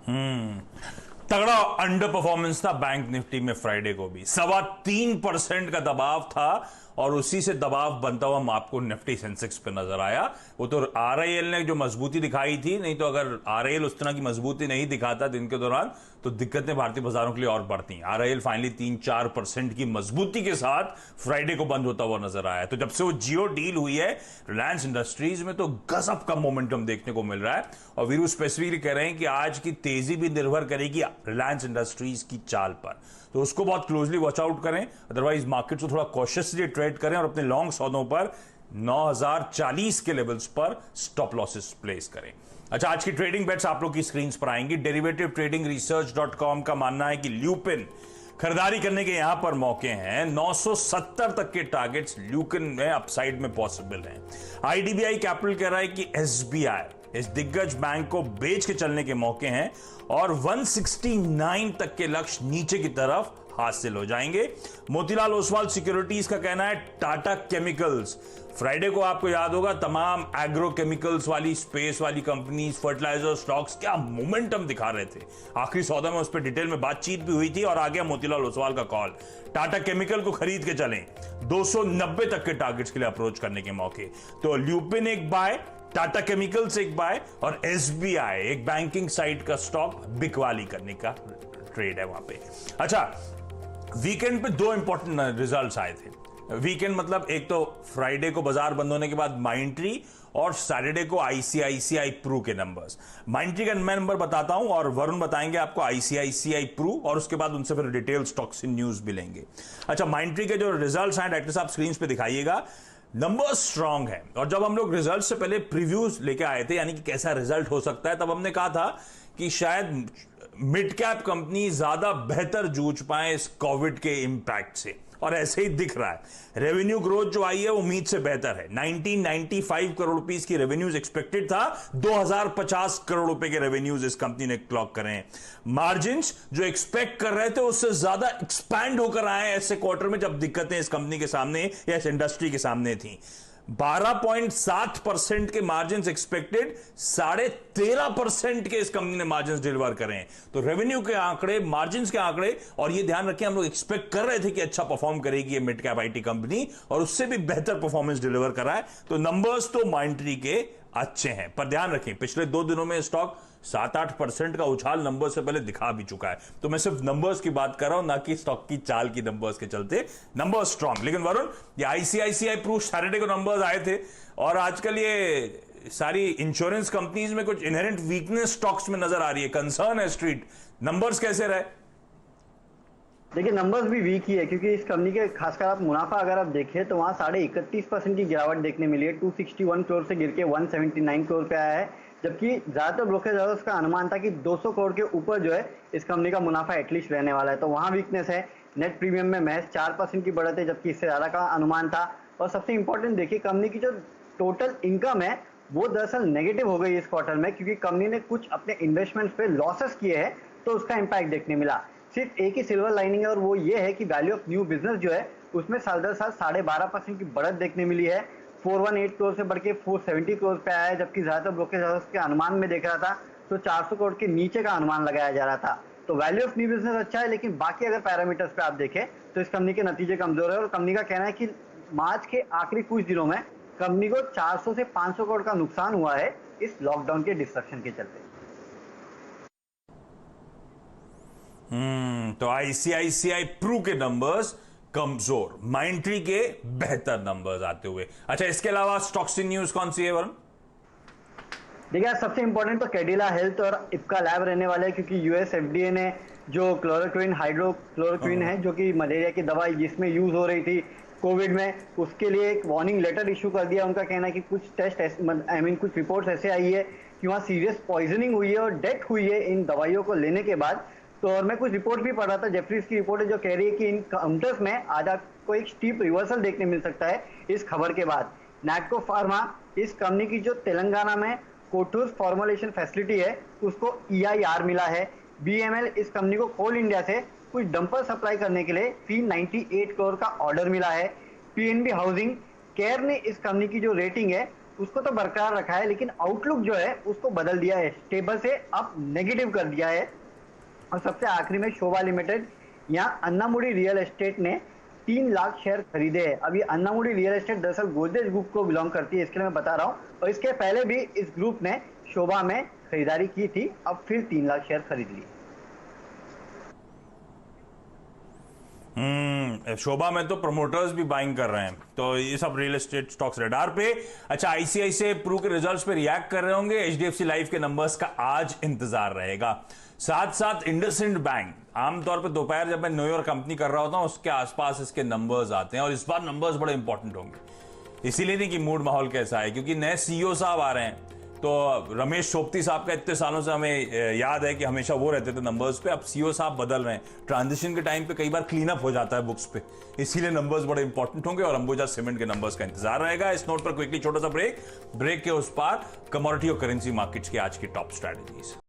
हम्म। तगड़ा under performance था bank Nifty में फ्राइडे को भी, 3.25% का दबाव था और उसी से दबाव बनता हुआ आपको निफ्टी सेंसेक्स पे नजर आया। वो तो आरआईएल ने जो मजबूती दिखाई थी, नहीं तो अगर आरआईएल उस तरह की मजबूती नहीं दिखाता दिन के दौरान तो दिक्कतें भारतीय बाजारों के लिए और बढ़ती। आरआईएल फाइनली 3-4% की मजबूती के साथ फ्राइडे को बंद होता हुआ नजर आया। तो जब से वो जियो डील हुई है रिलायंस इंडस्ट्रीज में, तो गजब का मोमेंटम देखने को मिल रहा है। और वीरू स्पेसिफिकली कह रहे हैं कि आज की तेजी भी निर्भर करेगी रिलायंस इंडस्ट्रीज की चाल पर, तो उसको बहुत क्लोजली वॉच आउट करें। अदरवाइज मार्केट को थोड़ा कॉशियसली ट्रेड करें और अपने लॉन्ग सौदों पर 9040 के लेवल्स पर स्टॉप लॉसेस प्लेस करें। अच्छा, आज की ट्रेडिंग बेट्स आप लोग की स्क्रीन पर आएंगी। डेरिवेटिव ट्रेडिंग रिसर्च.com का मानना है कि ल्यूपिन खरीदारी करने के यहां पर मौके हैं। 970 तक के टारगेट्स ल्यूपिन में अपसाइड में पॉसिबल हैं। आईडीबीआई कैपिटल कह रहा है कि एसबीआई इस दिग्गज बैंक को बेच के चलने के मौके हैं और 169 तक के लक्ष्य नीचे की तरफ हासिल हो जाएंगे। मोतीलाल ओसवाल सिक्योरिटीज का कहना है टाटा केमिकल्स, फ्राइडे को आपको याद होगा तमाम एग्रो केमिकल्स वाली स्पेस वाली कंपनीज, फर्टिलाइजर स्टॉक्स क्या मोमेंटम दिखा रहे थे। आखिरी सौदा में उस पर डिटेल में बातचीत भी हुई थी और आ गया मोतीलाल ओसवाल का कॉल, टाटा केमिकल को खरीद के चलें। 290 तक के टारगेट्स के लिए अप्रोच करने के मौके। तो ल्यूपिन एक बाय, टाटा केमिकल्स एक बाय और एसबीआई एक बैंकिंग साइड का स्टॉक बिकवाली करने का ट्रेड है वहां पे। अच्छा, वीकेंड पे दो इंपॉर्टेंट रिजल्ट्स आए थे। वीकेंड मतलब एक तो फ्राइडे को बाजार बंद होने के बाद माइंट्री और सैटरडे को आईसीआईसीआई प्रू के नंबर्स। माइंट्री का मैं नंबर बताता हूं और वरुण बताएंगे आपको आईसीआईसीआई प्रू, और उसके बाद उनसे फिर डिटेल स्टॉक्स इन न्यूज भी लेंगे। अच्छा, माइंट्री के जो रिजल्ट्स हैं डायरेक्टर साहब स्क्रीन पे दिखाइएगा। नंबर स्ट्रांग है और जब हम लोग रिजल्ट से पहले प्रीव्यूज लेके आए थे, यानी कि कैसा रिजल्ट हो सकता है, तब हमने कहा था कि शायद मिड कैप कंपनी ज्यादा बेहतर जूझ पाए इस कोविड के इंपैक्ट से, और ऐसे ही दिख रहा है। रेवेन्यू ग्रोथ जो आई है वो उम्मीद से बेहतर है। 1995 करोड़ रुपीस की रेवेन्यूज एक्सपेक्टेड था, 2050 करोड़ रुपए के रेवेन्यूज इस कंपनी ने क्लॉक करे हैं। मार्जिन्स जो एक्सपेक्ट कर रहे थे उससे ज्यादा एक्सपैंड होकर आए ऐसे क्वार्टर में जब दिक्कतें इस कंपनी के सामने या इस इंडस्ट्री के सामने थी। 12.7% के मार्जिन एक्सपेक्टेड, 13.5% के इस कंपनी ने मार्जिन डिलीवर करे हैं। तो रेवेन्यू के आंकड़े, मार्जिन के आंकड़े, और ये ध्यान रखें हम लोग एक्सपेक्ट कर रहे थे कि अच्छा परफॉर्म करेगी ये मिड कैप आईटी कंपनी, और उससे भी बेहतर परफॉर्मेंस डिलीवर करा है। तो नंबर्स तो माइंट्री के अच्छे हैं, पर ध्यान रखें पिछले 2 दिनों में स्टॉक 7-8% का उछाल नंबर से पहले दिखा भी चुका है। तो मैं सिर्फ नंबर्स की बात कर रहा हूं, ना कि स्टॉक की चाल की नंबर्स के चलते। Number strong. लेकिन वरुण, ये आईसीआईसीआई प्रू सैटरडे को नंबर्स आए थे और आजकल ये सारी इंश्योरेंस कंपनीज में कुछ इनहेरेंट वीकनेस स्टॉक्स में नजर आ रही है, कंसर्न है स्ट्रीट। नंबर्स कैसे रहे? देखिए, नंबर्स भी वीक ही है क्योंकि इस कंपनी के खासकर आप मुनाफा अगर आप देखें तो वहाँ 31.5% की गिरावट देखने मिली है। 261 करोड़ से गिर के 179 करोड़ पे आया है, जबकि ज्यादातर ब्रोकरेज हाउस का अनुमान था कि 200 करोड़ के ऊपर जो है इस कंपनी का मुनाफा एटलीस्ट रहने वाला है। तो वहाँ वीकनेस है। नेट प्रीमियम में महज 4% की बढ़त है, जबकि इससे ज्यादा का अनुमान था। और सबसे इंपॉर्टेंट देखिए, कंपनी की जो टोटल इनकम है वो दरअसल नेगेटिव हो गई इस क्वार्टर में, क्योंकि कंपनी ने कुछ अपने इन्वेस्टमेंट पे लॉसेस किए हैं, तो उसका इंपैक्ट देखने मिला। सिर्फ एक ही सिल्वर लाइनिंग है और वो ये है कि वैल्यू ऑफ न्यू बिजनेस जो है उसमें साल दर साल 12.5% की बढ़त देखने मिली है। 418 करोड़ से बढ़ के 470 करोड़ पे आया है, जबकि ज्यादातर ब्रोकरेज हाउस के अनुमान में देख रहा था तो 400 करोड़ के नीचे का अनुमान लगाया जा रहा था। तो वैल्यू ऑफ न्यू बिजनेस अच्छा है, लेकिन बाकी अगर पैरामीटर्स पे आप देखें तो इस कंपनी के नतीजे कमजोर है। और कंपनी का कहना है कि मार्च के आखिरी कुछ दिनों में कंपनी को 400 से 500 करोड़ का नुकसान हुआ है इस लॉकडाउन के डिस्ट्रक्शन के चलते। तो आईसीआईसीआई प्रू के नंबर्स कमजोर, माइंट्री के बेहतर नंबर्स आते हुए। अच्छा, इसके अलावा स्टॉक्स इन न्यूज कौन सी है वरुण? देखिए, सबसे इंपॉर्टेंट तो कैडिला हेल्थ और इप्का लैब रहने वाले हैं, क्योंकि यूएस एफडीए ने जो क्लोरोक्विन, हाइड्रोक्लोरोक्विन है जो कि मलेरिया की दवाई जिसमें यूज हो रही थी कोविड में, उसके लिए एक वार्निंग लेटर इशू कर दिया। उनका कहना है कि कुछ टेस्ट कुछ रिपोर्ट्स ऐसे आई है कि वहाँ सीरियस पॉइजनिंग हुई है और डेथ हुई है इन दवाइयों को लेने के बाद। तो और मैं कुछ रिपोर्ट भी पढ़ रहा था, जेफरीज की रिपोर्ट है जो कह रही है कि इन काउंटर्स में आज आपको एक स्टीप रिवर्सल देखने मिल सकता है इस खबर के बाद। नैटको फार्मा, इस कंपनी की जो तेलंगाना में कोठूर फॉर्मुलेशन फैसिलिटी है उसको ईआईआर मिला है। बीएमएल, इस कंपनी को कोल इंडिया से कुछ डंपर सप्लाई करने के लिए 398 करोड़ का ऑर्डर मिला है। पीएनबी हाउसिंग केयर ने इस कंपनी की जो रेटिंग है उसको तो बरकरार रखा है, लेकिन आउटलुक जो है उसको बदल दिया है, स्टेबल से अब नेगेटिव कर दिया है। और सबसे आखिरी में शोभा लिमिटेड या अन्नामुडी रियल एस्टेट ने 3 लाख शेयर खरीदे हैं। अब ये अन्नामुडी रियल एस्टेट दरअसल गोदरेज ग्रुप को बिलोंग करती है, इसके लिए मैं बता रहा हूँ। और इसके पहले भी इस ग्रुप ने शोभा में खरीदारी की थी, अब फिर 3 लाख शेयर खरीद लिए। शोभा में तो प्रमोटर्स भी बाइंग कर रहे हैं, तो ये सब रियल एस्टेट स्टॉक्स रडार पे। अच्छा, आईसीआईसीआई प्रू के रिजल्ट्स पे रिएक्ट कर रहे होंगे, एचडीएफसी लाइफ के नंबर्स का आज इंतजार रहेगा। साथ साथ इंडसइंड बैंक, आमतौर पे दोपहर जब मैं न्यूयॉर्क कंपनी कर रहा होता हूं उसके आसपास इसके नंबर्स आते हैं, और इस बार नंबर्स बड़े इंपॉर्टेंट होंगे। इसीलिए नहीं कि मूड माहौल कैसा है, क्योंकि नए सीईओ साहब आ रहे हैं। तो रमेश सोपती साहब का इतने सालों से हमें याद है कि हमेशा वो रहते थे नंबर्स पे, अब सीईओ साहब बदल रहे हैं। ट्रांजिशन के टाइम पे कई बार क्लीन अप हो जाता है बुक्स पे, इसीलिए नंबर्स बड़े इंपॉर्टेंट होंगे और अंबुजा सीमेंट के नंबर्स का इंतजार रहेगा। इस नोट पर क्विकली छोटा सा ब्रेक के उस पार कमोडिटी और करेंसी मार्केट्स की आज की टॉप स्ट्रैटेजीज।